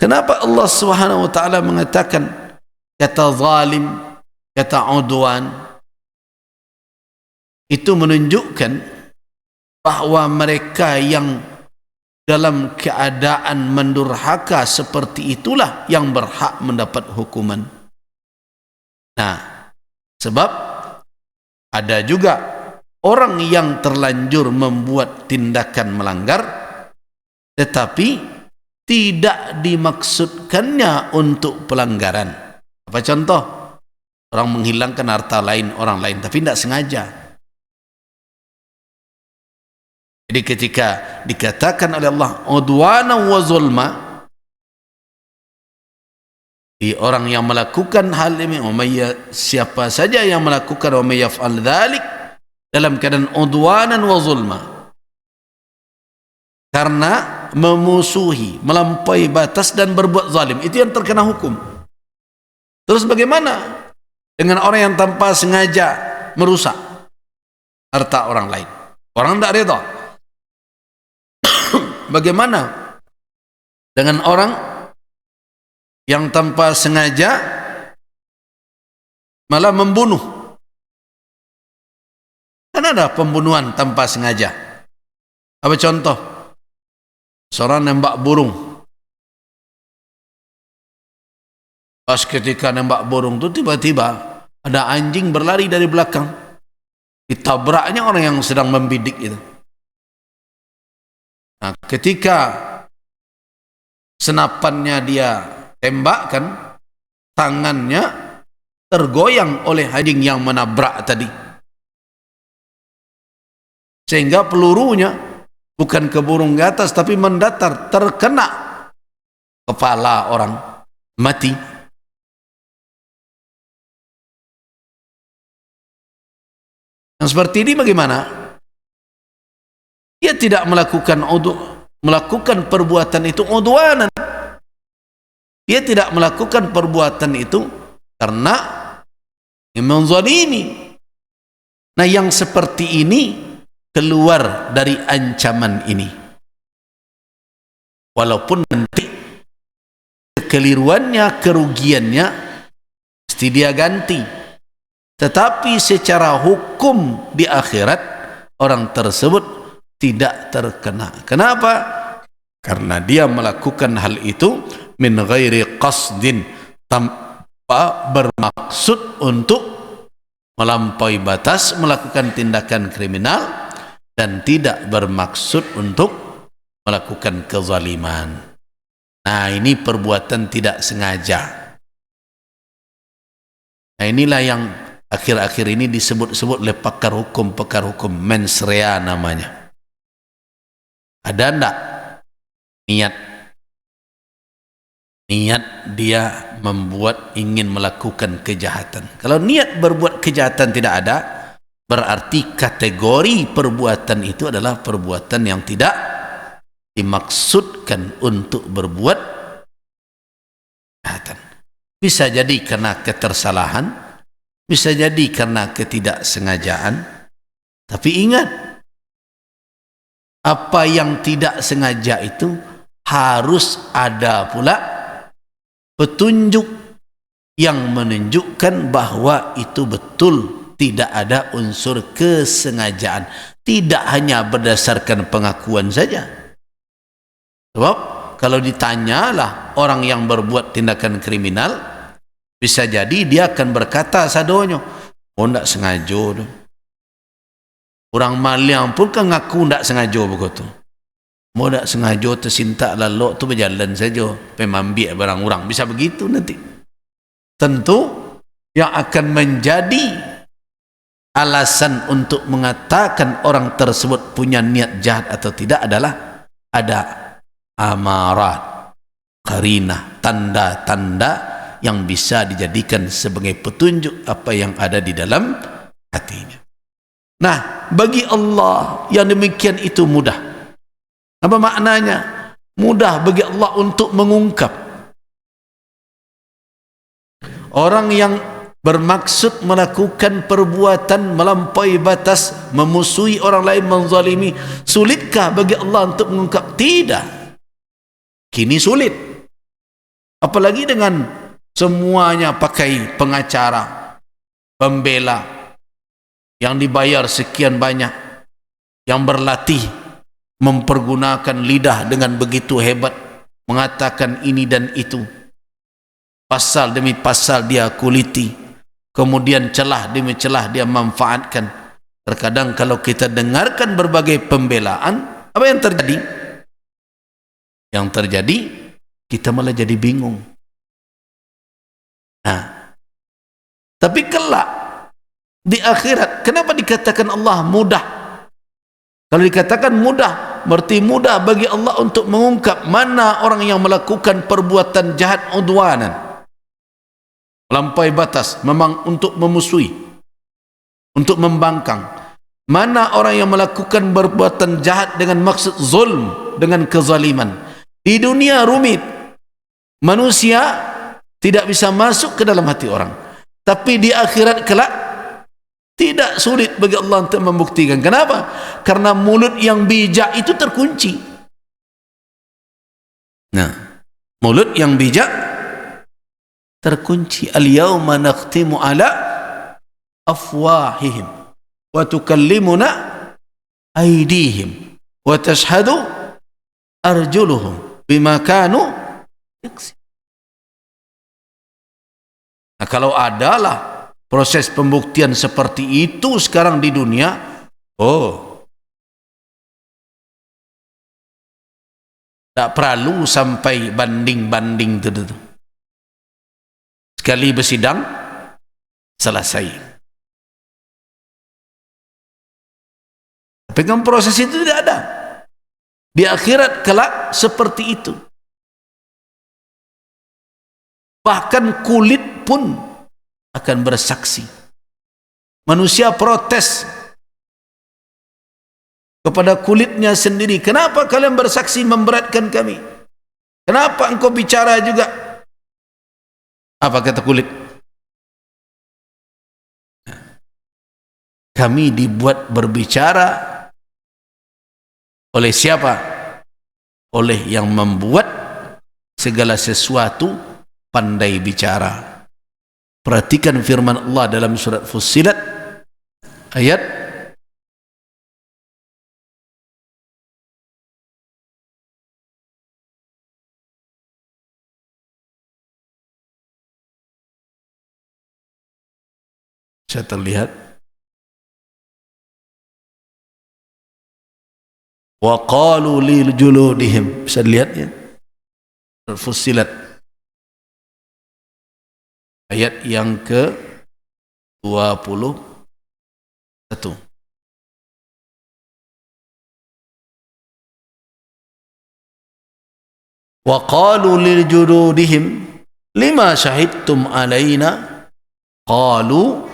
Kenapa Allah Subhanahu wa taala mengatakan kata zalim, kata udwan? Itu menunjukkan bahwa mereka yang dalam keadaan mendurhaka seperti itulah yang berhak mendapat hukuman. Nah, sebab ada juga orang yang terlanjur membuat tindakan melanggar tetapi tidak dimaksudkannya untuk pelanggaran. Apa contoh? Orang menghilangkan harta lain orang lain tapi tidak sengaja. Jadi ketika dikatakan oleh Allah udwana wa zulma, di orang yang melakukan hal ini, siapa saja yang melakukan wa may yaf'al dzalik dalam keadaan udwanan wa zulma, karena memusuhi, melampaui batas dan berbuat zalim, itu yang terkena hukum. Terus bagaimana dengan orang yang tanpa sengaja merusak harta orang lain? Orang tidak reda. Bagaimana dengan orang yang tanpa sengaja malah membunuh? Kan ada pembunuhan tanpa sengaja. Apa contoh? Seorang nembak burung. Pas ketika nembak burung itu tiba-tiba ada anjing berlari dari belakang. Ditabraknya orang yang sedang membidik itu. Nah, ketika senapannya dia tembakkan, tangannya tergoyang oleh anjing yang menabrak tadi. Sehingga pelurunya bukan ke burung ke atas tapi mendatar, terkena kepala orang, mati. Yang seperti ini bagaimana? Dia tidak melakukan perbuatan itu udwanan. Dia tidak melakukan perbuatan itu karena menzalimi. Nah, yang seperti ini keluar dari ancaman ini, walaupun nanti kekeliruannya, kerugiannya mesti dia ganti, tetapi secara hukum di akhirat orang tersebut tidak terkena. Kenapa? Karena dia melakukan hal itu min ghairi qasdin, tanpa bermaksud untuk melampaui batas, melakukan tindakan kriminal, dan tidak bermaksud untuk melakukan kezaliman. Nah, ini perbuatan tidak sengaja. Nah, inilah yang akhir-akhir ini disebut-sebut oleh pakar hukum mens rea namanya. Ada enggak niat dia membuat, ingin melakukan kejahatan? Kalau niat berbuat kejahatan tidak ada, berarti kategori perbuatan itu adalah perbuatan yang tidak dimaksudkan untuk berbuat kejahatan. Bisa jadi karena ketersalahan, bisa jadi karena ketidaksengajaan. Tapi ingat, apa yang tidak sengaja itu harus ada pula petunjuk yang menunjukkan bahwa itu betul, tidak ada unsur kesengajaan, tidak hanya berdasarkan pengakuan saja. Sebab kalau ditanyalah orang yang berbuat tindakan kriminal, bisa jadi dia akan berkata sadonyo, oh tidak sengaja. Orang maliang pun kan ngaku tidak sengaja begitu. Mau tidak sengaja tersintak lalu tu berjalan saja, pemambil barang orang, bisa begitu nanti. Tentu yang akan menjadi alasan untuk mengatakan orang tersebut punya niat jahat atau tidak adalah ada amarat, qarinah, tanda-tanda yang bisa dijadikan sebagai petunjuk apa yang ada di dalam hatinya. Nah, bagi Allah yang demikian itu mudah. Apa maknanya? Mudah bagi Allah untuk mengungkap. Orang yang bermaksud melakukan perbuatan melampaui batas, memusuhi orang lain, menzalimi, sulitkah bagi Allah untuk mengungkap? Tidak. Kini sulit. Apalagi dengan semuanya pakai pengacara, pembela yang dibayar sekian banyak, yang berlatih mempergunakan lidah dengan begitu hebat, mengatakan ini dan itu, pasal demi pasal dia kuliti, kemudian celah demi celah dia manfaatkan. Terkadang kalau kita dengarkan berbagai pembelaan, apa yang terjadi? Yang terjadi kita malah jadi bingung. Nah, tapi kelak di akhirat, kenapa dikatakan Allah mudah? Kalau dikatakan mudah, berarti mudah bagi Allah untuk mengungkap mana orang yang melakukan perbuatan jahat udwanan, melampaui batas, memang untuk memusuhi, untuk membangkang. Mana orang yang melakukan perbuatan jahat dengan maksud zulm, dengan kezaliman. Di dunia rumit, manusia tidak bisa masuk ke dalam hati orang, tapi di akhirat kelak tidak sulit bagi Allah untuk membuktikan. Kenapa? Karena mulut yang bijak itu terkunci. Nah, mulut yang bijak terkunci. Al-yawma nakhtimu ala afwahihim wa tukallimuna aydihim wa tashhadu arjuluhum bima kanu yaksibun. Nah, kalau adalah proses pembuktian seperti itu sekarang di dunia, tak perlu sampai banding-banding itu. Sekali bersidang, selesai. Tapi kan proses itu tidak ada. Di akhirat kelak seperti itu. Bahkan kulit pun akan bersaksi. Manusia protes kepada kulitnya sendiri. Kenapa kalian bersaksi memberatkan kami? Kenapa engkau bicara juga? Apa kata kulit? Kami dibuat berbicara oleh siapa? Oleh yang membuat segala sesuatu pandai bicara. Perhatikan firman Allah dalam surat Fussilat ayat saya terlihat wa qalu li juludihim, bisa dilihat ya, Fussilat ayat yang ke 21. Wa qalu li juludihim lima syahidtum alaina qalu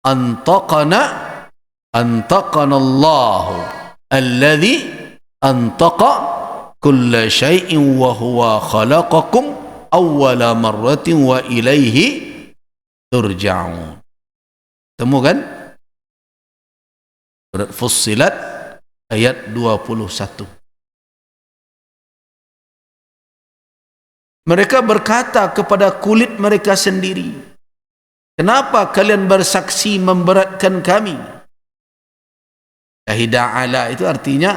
antaqana Allahu alladhi antaqa kulla syai'in wa huwa khalaqakum awwala marratin wa ilaihi turja'un. Temukan surat Fussilat ayat 21. Mereka berkata kepada kulit mereka sendiri, kenapa kalian bersaksi memberatkan kami? Syahida ala itu artinya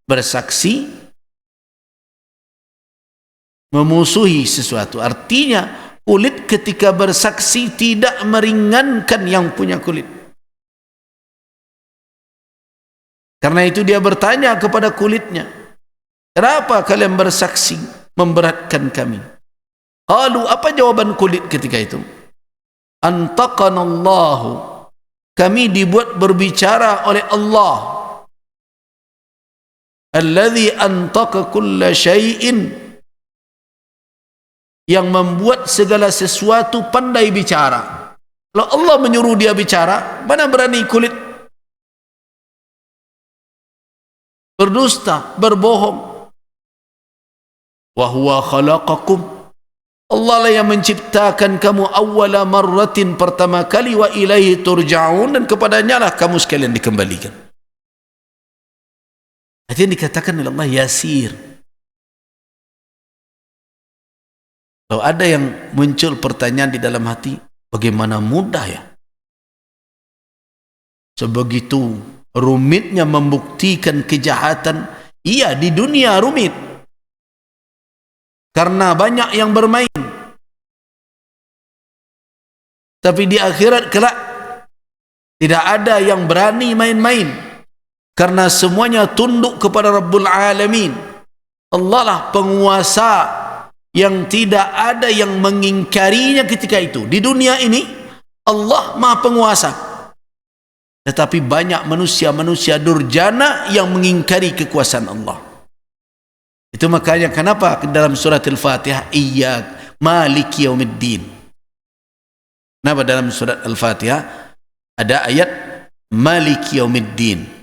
bersaksi memusuhi sesuatu. Artinya kulit ketika bersaksi tidak meringankan yang punya kulit. Karena itu dia bertanya kepada kulitnya, kenapa kalian bersaksi memberatkan kami? Qalu, apa jawaban kulit ketika itu? Antaqanallahu, kami dibuat berbicara oleh Allah, alladhi antaqa kulla syai'in, yang membuat segala sesuatu pandai bicara. Kalau Allah menyuruh dia bicara, mana berani kulit berdusta, berbohong. Wa huwa khalaqakum, Allah lah yang menciptakan kamu awwala marratin, pertama kali, wa ilaihi turja'un, dan kepadanya lah kamu sekalian dikembalikan. Itu yang dikatakan oleh Allah yasir. Kalau ada yang muncul pertanyaan di dalam hati, bagaimana mudah ya? Sebegitu rumitnya membuktikan kejahatan. Iya, di dunia rumit. Karena banyak yang bermain. Tapi di akhirat kelak tidak ada yang berani main-main. Karena semuanya tunduk kepada Rabbul Alamin. Allah lah penguasa yang tidak ada yang mengingkarinya ketika itu. Di dunia ini Allah Maha Penguasa. Tetapi banyak manusia-manusia durjana yang mengingkari kekuasaan Allah. Itu makanya kenapa dalam surat Al-Fatihah Iyyak Maliki Yaumiddin. Kenapa dalam surat Al-Fatihah ada ayat Maliki Yaumiddin?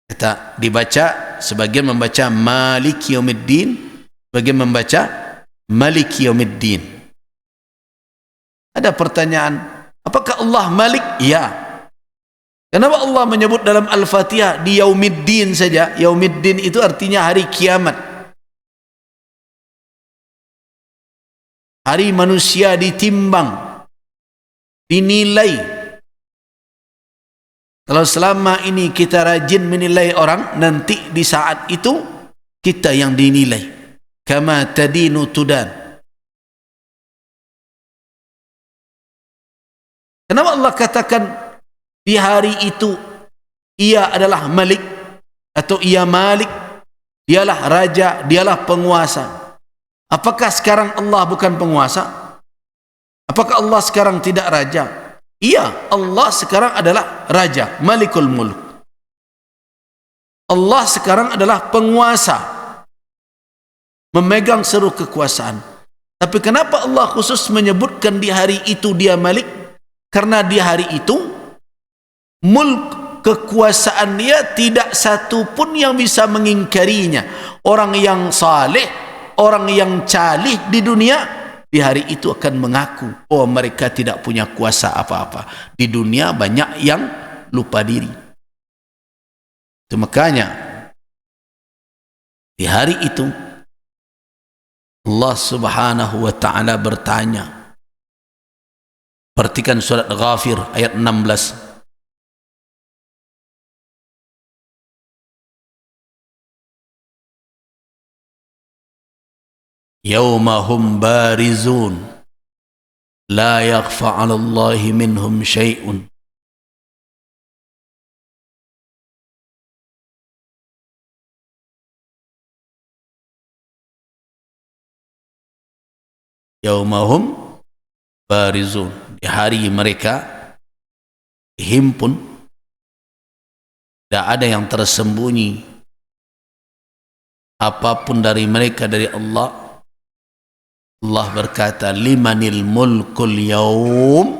Kita dibaca, sebagian membaca Maliki Yaumiddin, sebagian membaca Maliki Yaumiddin. Ada pertanyaan, apakah Allah Malik? Ya. Kenapa Allah menyebut dalam Al-Fatihah di Yaumiddin saja? Yaumiddin itu artinya hari kiamat. Hari manusia ditimbang, dinilai. Kalau selama ini kita rajin menilai orang, nanti di saat itu kita yang dinilai. Kama tadinu tudan. Kenapa Allah katakan di hari itu ia adalah Malik atau ia Malik, dialah raja, dialah penguasa? Apakah sekarang Allah bukan penguasa? Apakah Allah sekarang tidak raja? Iya, Allah sekarang adalah raja, Malikul Mulk. Allah sekarang adalah penguasa, memegang seluruh kekuasaan. Tapi kenapa Allah khusus menyebutkan di hari itu dia Malik? Karena di hari itu mulk, kekuasaan dia tidak satu pun yang bisa mengingkarinya. Orang yang saleh, orang yang calih di dunia, di hari itu akan mengaku, oh mereka tidak punya kuasa apa-apa. Di dunia banyak yang lupa diri. Itu makanya di hari itu Allah Subhanahu wa ta'ala bertanya. Perhatikan surat Ghafir ayat 16. Yaumahum barizun la yakhfa 'ala Allahi minhum syai'un. Yaumahum barizun, di hari mereka dihimpun, tidak ada yang tersembunyi apapun dari mereka dari Allah. Allah berkata, limanil mulkul yaum,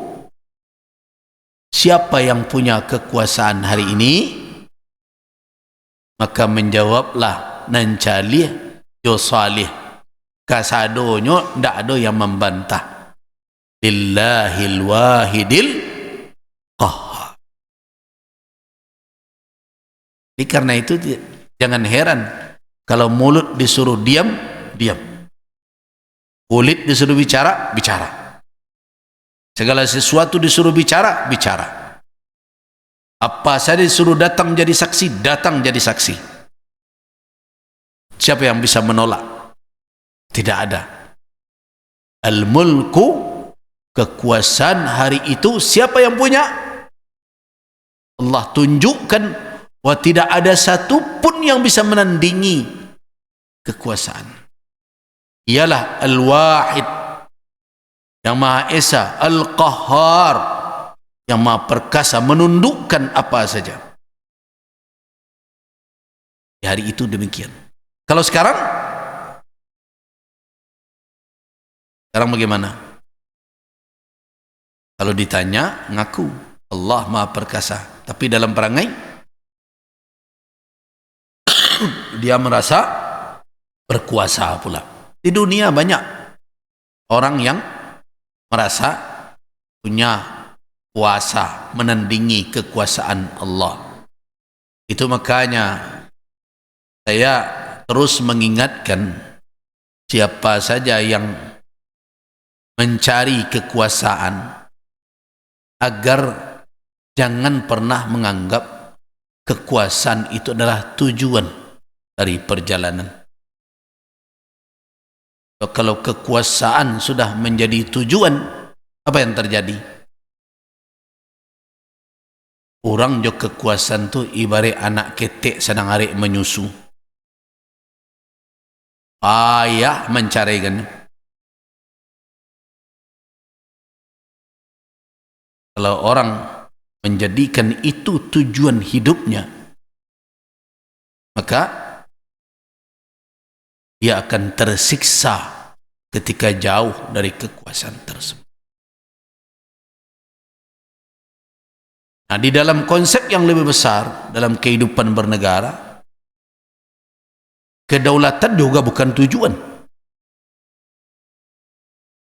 siapa yang punya kekuasaan hari ini? Maka menjawablah nancalih jo salih, kasadonyo ndak ada yang membantah. Lillahil wahidil qahhar. Jadi karena itu jangan heran kalau mulut disuruh diam, diam. Kulit disuruh bicara, bicara. Segala sesuatu disuruh bicara, bicara. Apa saja disuruh datang jadi saksi, datang jadi saksi. Siapa yang bisa menolak? Tidak ada. Al-mulku, kekuasaan hari itu siapa yang punya? Allah tunjukkan bahwa tidak ada satu pun yang bisa menandingi kekuasaan. Ialah Al-Wahid, yang Maha Esa, Al-Qahhar, yang Maha Perkasa, menundukkan apa saja. Di hari itu demikian. Kalau sekarang bagaimana? Kalau ditanya, ngaku Allah Maha Perkasa, tapi dalam perangai dia merasa berkuasa pula. Di dunia banyak orang yang merasa punya kuasa menandingi kekuasaan Allah. Itu makanya saya terus mengingatkan siapa saja yang mencari kekuasaan agar jangan pernah menganggap kekuasaan itu adalah tujuan dari perjalanan. Kalau kekuasaan sudah menjadi tujuan, apa yang terjadi? Orang jo kekuasaan tu ibarat anak ketek sedang arik menyusu. Ayah mencarikan. Kalau orang menjadikan itu tujuan hidupnya, maka dia akan tersiksa ketika jauh dari kekuasaan tersebut. Nah, di dalam konsep yang lebih besar dalam kehidupan bernegara, kedaulatan juga bukan tujuan.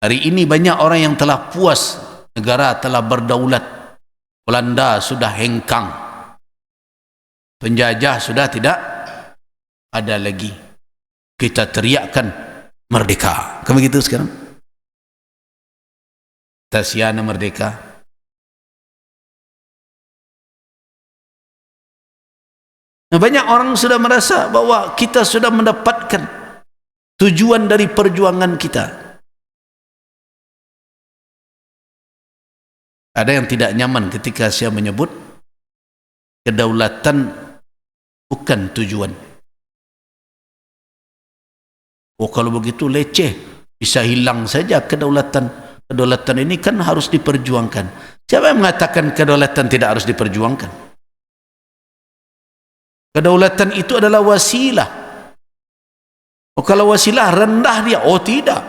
Hari ini banyak orang yang telah puas negara telah berdaulat. Belanda sudah hengkang. Penjajah sudah tidak ada lagi. Kita teriakkan merdeka. Kan begitu sekarang? Tasiana merdeka. Nah, banyak orang sudah merasa bahwa kita sudah mendapatkan tujuan dari perjuangan kita. Ada yang tidak nyaman ketika saya menyebut kedaulatan bukan tujuan. Oh, kalau begitu leceh, bisa hilang saja kedaulatan. Kedaulatan ini kan harus diperjuangkan. Siapa yang mengatakan kedaulatan tidak harus diperjuangkan? Kedaulatan itu adalah wasilah. Oh, kalau wasilah rendah dia, oh tidak.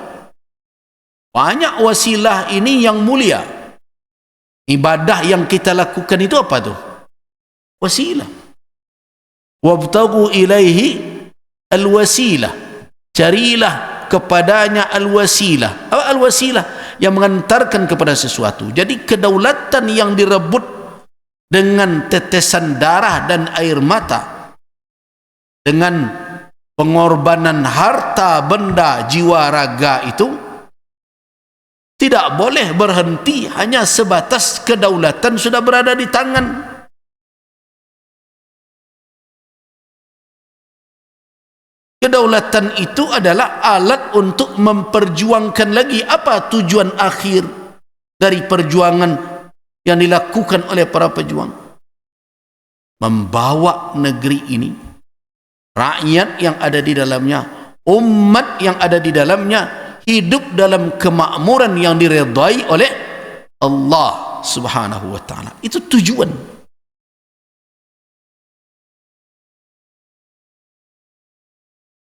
Banyak wasilah ini yang mulia. Ibadah yang kita lakukan itu apa tuh? Wasilah. Wabtagu ilaihi al-wasilah. Carilah kepadanya al-wasilah. Apa al-wasilah? Yang mengantarkan kepada sesuatu. Jadi kedaulatan yang direbut dengan tetesan darah dan air mata, dengan pengorbanan harta, benda, jiwa, raga itu tidak boleh berhenti hanya sebatas kedaulatan sudah berada di tangan. Kedaulatan itu adalah alat untuk memperjuangkan lagi apa tujuan akhir dari perjuangan yang dilakukan oleh para pejuang, membawa negeri ini, rakyat yang ada di dalamnya, umat yang ada di dalamnya hidup dalam kemakmuran yang diredai oleh Allah Subhanahu wa taala. Itu tujuan.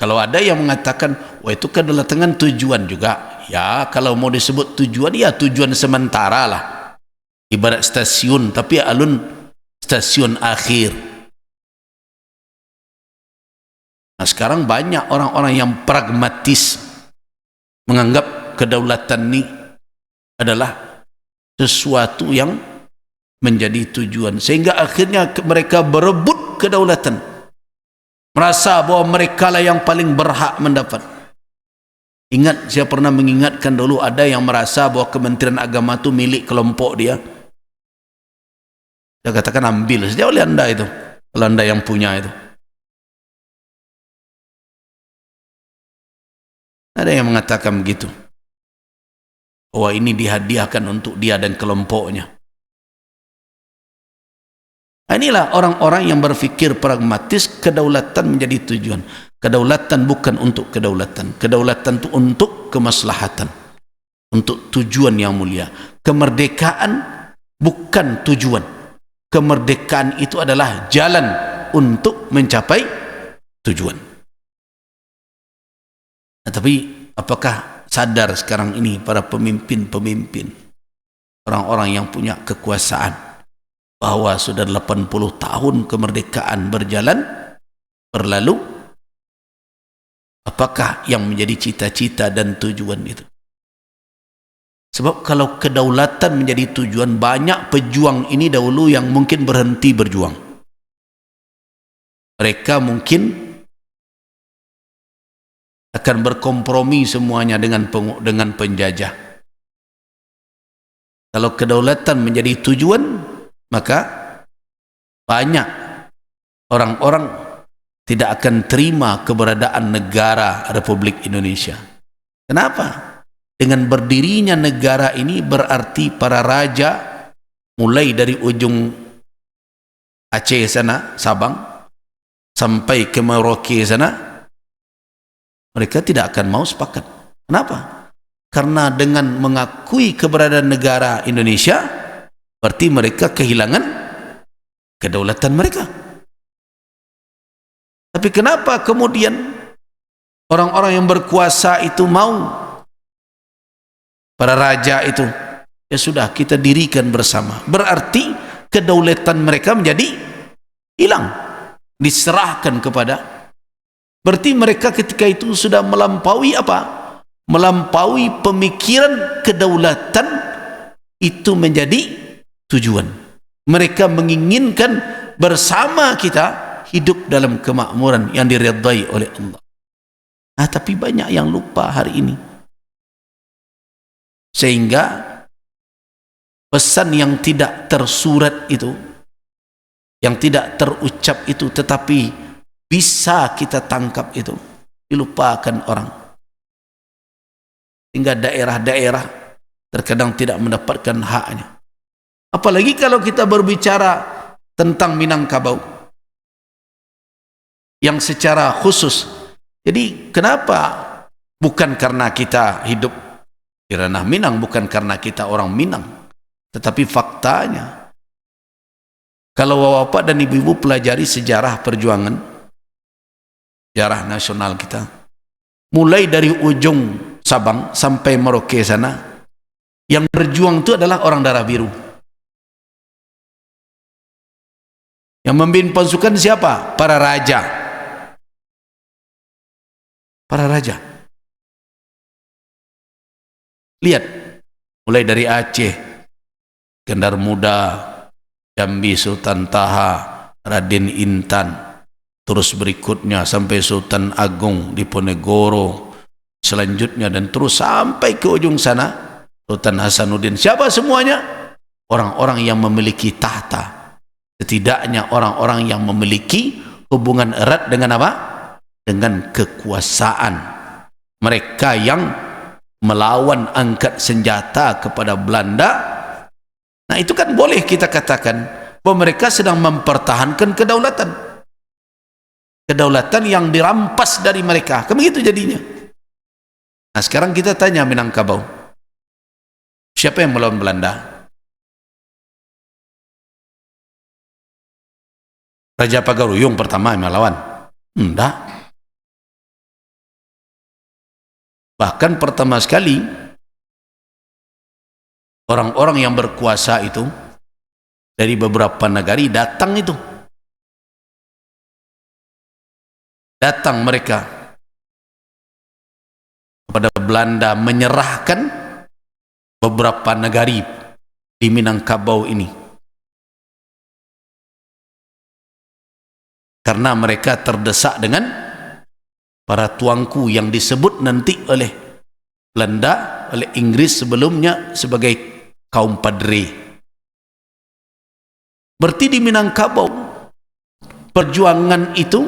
Kalau ada yang mengatakan, wah itu kedaulatan tujuan juga. Ya, kalau mau disebut tujuan, ya tujuan sementara lah. Ibarat stasiun, tapi alun stasiun akhir. Nah, sekarang banyak orang-orang yang pragmatis menganggap kedaulatan ini adalah sesuatu yang menjadi tujuan, sehingga akhirnya mereka berebut kedaulatan, merasa bahwa mereka lah yang paling berhak mendapat. Ingat, saya pernah mengingatkan dulu ada yang merasa bahwa Kementerian Agama itu milik kelompok dia. Saya katakan ambil saja oleh anda itu, kalau anda yang punya itu. Ada yang mengatakan begitu, bahwa ini dihadiahkan untuk dia dan kelompoknya. Inilah orang-orang yang berfikir pragmatis, kedaulatan menjadi tujuan. Kedaulatan bukan untuk kedaulatan. Kedaulatan itu untuk kemaslahatan, untuk tujuan yang mulia. Kemerdekaan bukan tujuan. Kemerdekaan itu adalah jalan untuk mencapai tujuan. Nah, tapi apakah sadar sekarang ini para pemimpin-pemimpin, orang-orang yang punya kekuasaan, bahwa sudah 80 tahun kemerdekaan berlalu, apakah yang menjadi cita-cita dan tujuan itu? Sebab kalau kedaulatan menjadi tujuan, banyak pejuang ini dahulu yang mungkin berhenti berjuang. Mereka mungkin akan berkompromi semuanya dengan penjajah. Kalau kedaulatan menjadi tujuan, maka banyak orang-orang tidak akan terima keberadaan negara Republik Indonesia. Kenapa? Dengan berdirinya negara ini berarti para raja mulai dari ujung Aceh sana, Sabang, sampai ke Merauke sana, mereka tidak akan mau sepakat. Kenapa? Karena dengan mengakui keberadaan negara Indonesia, berarti mereka kehilangan kedaulatan mereka. Tapi kenapa kemudian orang-orang yang berkuasa itu mau, para raja itu, ya sudah kita dirikan bersama. Berarti kedaulatan mereka menjadi hilang, diserahkan kepada. Berarti mereka ketika itu sudah melampaui apa? Melampaui pemikiran kedaulatan itu menjadi tujuan. Mereka menginginkan bersama kita hidup dalam kemakmuran yang diridai oleh Allah. Nah, tapi banyak yang lupa hari ini. Sehingga pesan yang tidak tersurat itu, yang tidak terucap itu, tetapi bisa kita tangkap itu, dilupakan orang. Hingga daerah-daerah terkadang tidak mendapatkan haknya. Apalagi kalau kita berbicara tentang Minangkabau yang secara khusus. Jadi kenapa? Bukan karena kita hidup di ranah Minang, bukan karena kita orang Minang, tetapi faktanya kalau bapak dan ibu-ibu pelajari sejarah perjuangan, sejarah nasional kita, mulai dari ujung Sabang sampai Merauke sana, yang berjuang itu adalah orang darah biru. Yang memimpin pasukan siapa? Para raja. Para raja. Lihat, mulai dari Aceh, Kendar Muda, Jambi Sultan Taha, Raden Intan, terus berikutnya sampai Sultan Agung di Ponegoro, selanjutnya dan terus sampai ke ujung sana Sultan Hasanuddin. Siapa semuanya? Orang-orang yang memiliki tahta, setidaknya orang-orang yang memiliki hubungan erat dengan apa? Dengan kekuasaan. Mereka yang melawan angkat senjata kepada Belanda. Nah, itu kan boleh kita katakan bahwa mereka sedang mempertahankan kedaulatan, kedaulatan yang dirampas dari mereka. Kan begitu jadinya. Nah, sekarang kita tanya Minangkabau, siapa yang melawan Belanda? Raja Pagaruyung pertama yang melawan? Enggak. Bahkan pertama sekali orang-orang yang berkuasa itu dari beberapa negari datang itu. Datang mereka kepada Belanda menyerahkan beberapa negari di Minangkabau ini. Karena mereka terdesak dengan para tuanku yang disebut nanti oleh Belanda, oleh Inggris sebelumnya sebagai kaum Padre. Berarti di Minangkabau perjuangan itu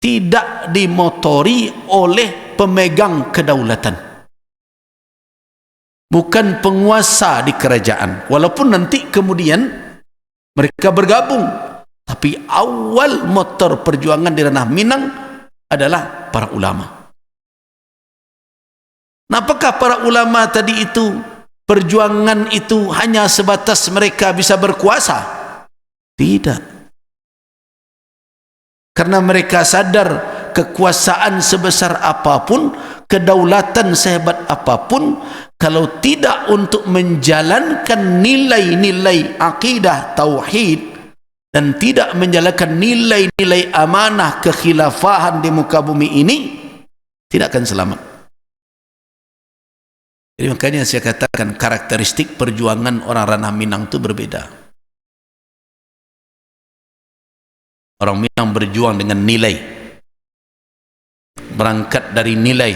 tidak dimotori oleh pemegang kedaulatan, bukan penguasa di kerajaan, walaupun nanti kemudian mereka bergabung, tapi awal motor perjuangan di ranah Minang adalah para ulama. Nah, apakah para ulama tadi itu perjuangan itu hanya sebatas mereka bisa berkuasa? Tidak. Karena mereka sadar kekuasaan sebesar apapun, kedaulatan sehebat apapun, kalau tidak untuk menjalankan nilai-nilai akidah tauhid dan tidak menjalankan nilai-nilai amanah kekhilafahan di muka bumi ini, tidak akan selamat. Jadi makanya saya katakan karakteristik perjuangan orang ranah Minang itu berbeda. Orang Minang berjuang dengan nilai, berangkat dari nilai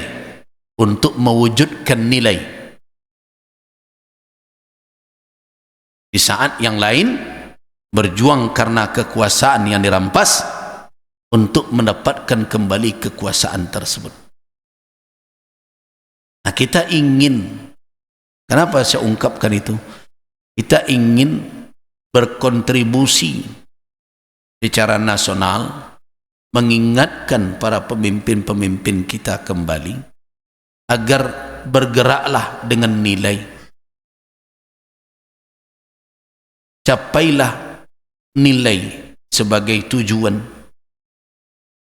untuk mewujudkan nilai. Di saat yang lain berjuang karena kekuasaan yang dirampas untuk mendapatkan kembali kekuasaan tersebut. Nah, kita ingin, kenapa saya ungkapkan itu? Kita ingin berkontribusi secara nasional, mengingatkan para pemimpin-pemimpin kita kembali agar bergeraklah dengan nilai, capailah nilai sebagai tujuan,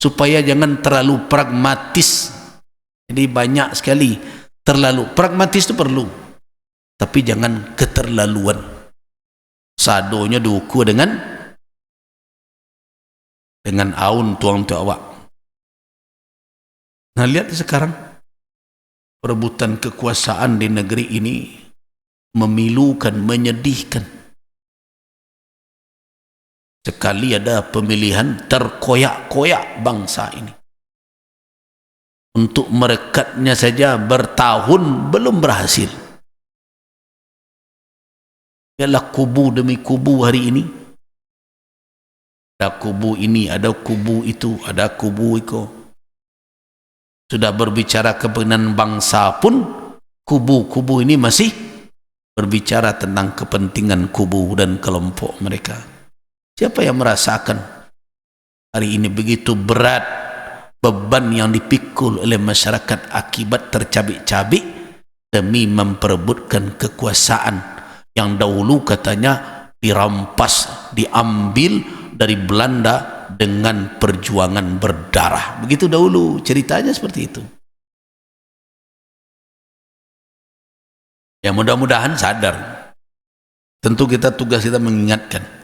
supaya jangan terlalu pragmatis. Jadi banyak sekali terlalu pragmatis itu perlu, tapi jangan keterlaluan. Sadonya diukur dengan aun tuang tu awak. Nah, lihat sekarang perebutan kekuasaan di negeri ini memilukan, menyedihkan. Sekali ada pemilihan, terkoyak-koyak bangsa ini. Untuk merekatnya saja bertahun belum berhasil. Ialah kubu demi kubu hari ini. Ada kubu ini, ada kubu itu, ada kubu itu. Sudah berbicara kepentingan bangsa pun, kubu-kubu ini masih berbicara tentang kepentingan kubu dan kelompok mereka. Siapa yang merasakan hari ini begitu berat beban yang dipikul oleh masyarakat akibat tercabik-cabik demi memperebutkan kekuasaan yang dahulu katanya dirampas, diambil dari Belanda dengan perjuangan berdarah. Begitu dahulu ceritanya seperti itu. Ya, mudah-mudahan sadar. Tentu tugas kita mengingatkan.